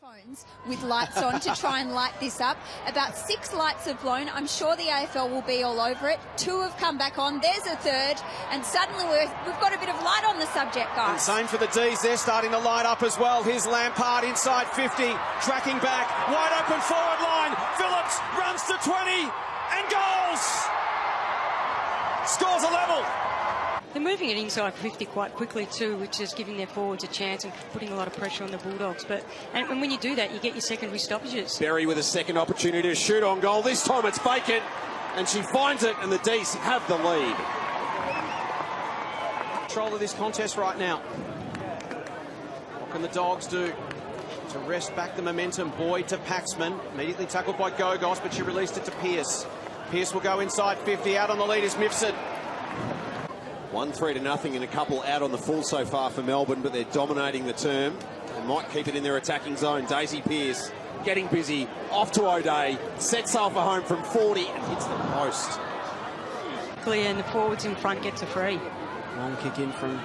Phones with lights on to try and light this up. About 6 lights have blown. I'm sure the AFL will be all over it. 2 have come back on. There's a third. And suddenly we've got a bit of light on the subject, guys. And same for the D's. They're starting to light up as well. Here's Lampard inside 50. Tracking back. Wide open forward line. Phillips runs to 20 and goals. Scores a level. They're moving it inside 50 quite quickly too, which is giving their forwards a chance and putting a lot of pressure on the Bulldogs. And when you do that, you get your secondary stoppages. Berry with a second opportunity to shoot on goal. This time it's vacant, and she finds it, and the D's have the lead. Control of this contest right now. What can the Dogs do to wrest back the momentum? Boyd to Paxman, immediately tackled by Gogos, but she released it to Pearce. Pearce will go inside 50. Out on the lead is Mifsud. 1-3-0 and a couple out on the full so far for Melbourne, but they're dominating the term and might keep it in their attacking zone. Daisy Pearce getting busy, off to O'Day, sets sail for home from 40 and hits the post. And the forwards in front gets a free. Long kick in from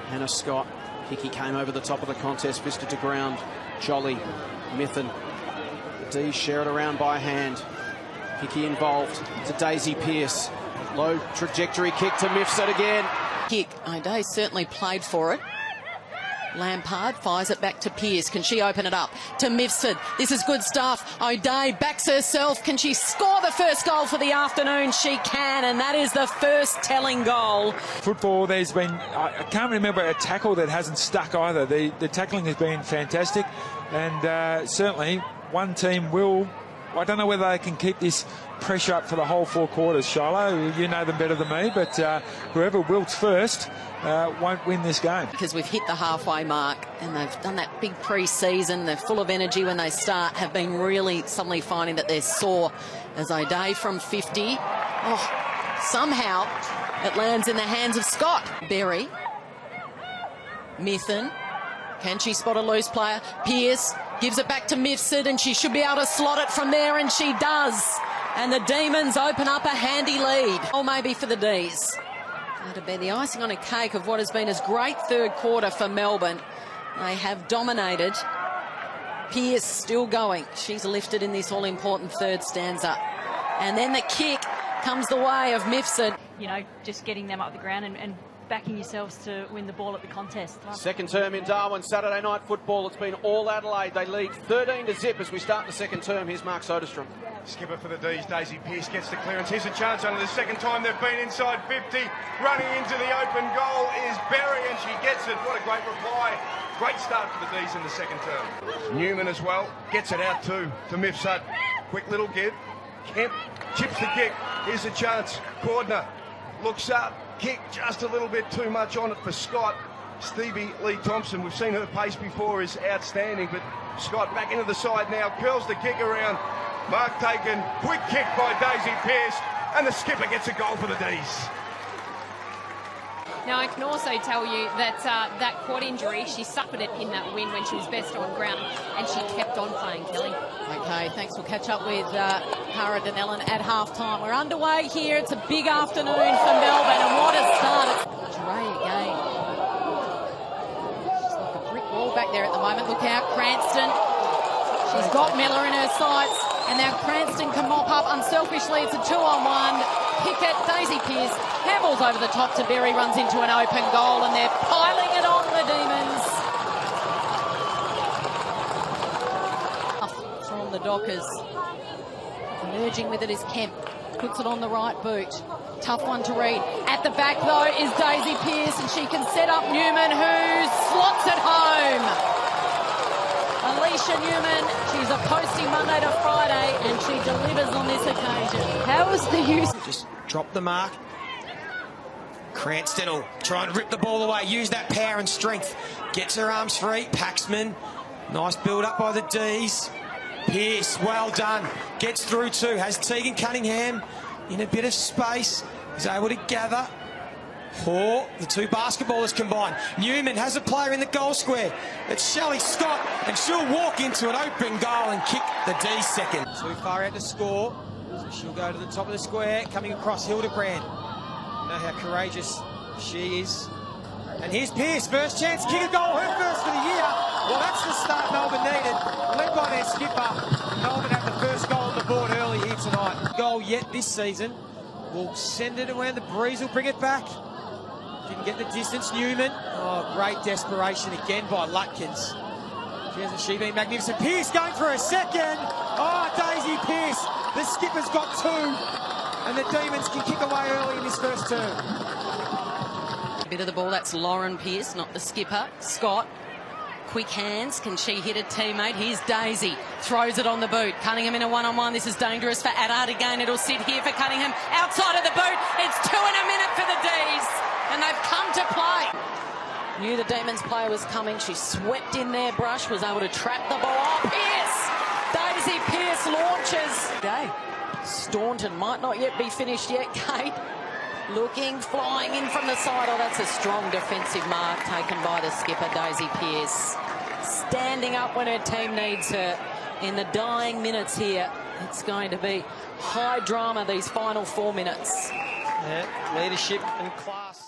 Hannah Scott. Hickey came over the top of the contest, fisted to ground. Jolly, Mithen. The D's share it around by hand. Hickey involved to Daisy Pearce. Low trajectory kick to Mifsud again. Kick. O'Day certainly played for it. Lampard fires it back to Pearce. Can she open it up to Mifsud? This is good stuff. O'Day backs herself. Can she score the first goal for the afternoon? She can, and that is the first telling goal. Football, there's been, I can't remember a tackle that hasn't stuck either. The tackling has been fantastic, and certainly one team will. I don't know whether they can keep this pressure up for the whole 4 quarters, Shiloh. You know them better than me, but whoever wilts first won't win this game. Because we've hit the halfway mark and they've done that big pre-season. They're full of energy when they start, have been really suddenly finding that they're sore. As O'Day from 50. Oh, somehow it lands in the hands of Scott. Berry. Mithen. Can she spot a loose player? Pearce gives it back to Mifsud, and she should be able to slot it from there, and she does. And the Demons open up a handy lead. Or maybe for the D's. That'll be the icing on a cake of what has been a great third quarter for Melbourne. They have dominated. Pearce still going. She's lifted in this all-important third stanza. And then the kick comes the way of Mifsud. You know, just getting them up the ground and backing yourselves to win the ball at the contest. Second term in Darwin, Saturday night football. It's been all Adelaide. They lead 13-0 as we start the second term. Here's Mark Soderstrom. Skipper for the D's, Daisy Pearce gets the clearance. Here's a chance only the second time they've been inside 50. Running into the open goal is Berry, and she gets it. What a great reply. Great start for the D's in the second term. Newman as well gets it out to Mifsud. Quick little give. Kemp chips the kick. Here's a chance. Cordner looks up. Kick just a little bit too much on it for Scott. Stevie Lee Thompson, we've seen her pace before, is outstanding, but Scott back into the side now, curls the kick around. Mark taken, quick kick by Daisy Pearce, and the skipper gets a goal for the D's. Now, I can also tell you that that quad injury, she suffered it in that win when she was best on ground, and she kept on playing, Kelly. Okay, thanks. We'll catch up with Cara Donnellan at half-time. We're underway here. It's a big afternoon for Melbourne, and what a start. It's Dre again. She's like a brick wall back there at the moment. Look out, Cranston. She's got Miller in her sights, and now Cranston can mop up unselfishly. It's a 2-on-1. Pickett, Daisy Pearce, handballs over the top to Berry, runs into an open goal, and they're piling it on, the Demons. From the Dockers. Emerging with it is Kemp. Puts it on the right boot. Tough one to read. At the back, though, is Daisy Pearce, and she can set up Newman, who slots it home. Alicia Newman, she's a postie Monday to Friday, and she delivers on this occasion. How was the use? Just drop the mark. Cranston will try and rip the ball away, use that power and strength. Gets her arms free. Paxman, nice build up by the D's. Pearce, well done. Gets through too. Has Tegan Cunningham in a bit of space. Is able to gather. Oh, the two basketballers combined. Newman has a player in the goal square. It's Shelley Scott, and she'll walk into an open goal and kick the D second. Too far out to score, so she'll go to the top of the square, coming across Hildebrand. You know how courageous she is. And here's Pearce, first chance, kick a goal, her first for the year. Well, that's the start Melbourne needed. Led by their skipper. Melbourne have the first goal on the board early here tonight. Goal yet this season. Will send it around. The breeze will bring it back. Didn't get the distance. Newman. Oh, great desperation again by Lutkins. Hasn't she been magnificent? Pearce going for a second. Oh, Daisy Pearce. The skipper's got two. And the Demons can kick away early in this first term. A bit of the ball, that's Lauren Pearce, not the skipper. Scott, quick hands, can she hit a teammate? Here's Daisy, throws it on the boot. Cunningham in a one-on-one, this is dangerous for Addard again. It'll sit here for Cunningham, outside of the boot. It's 2 in a minute for the D's, and they've come to play. Knew the Demons player was coming, she swept in their brush, was able to trap the ball. Oh, Pearce! Daisy Pearce launches. Okay. Staunton might not yet be finished yet. Kate looking, flying in from the side. Oh, that's a strong defensive mark taken by the skipper, Daisy Pearce. Standing up when her team needs her in the dying minutes here. It's going to be high drama these final 4 minutes. Yeah, leadership and class.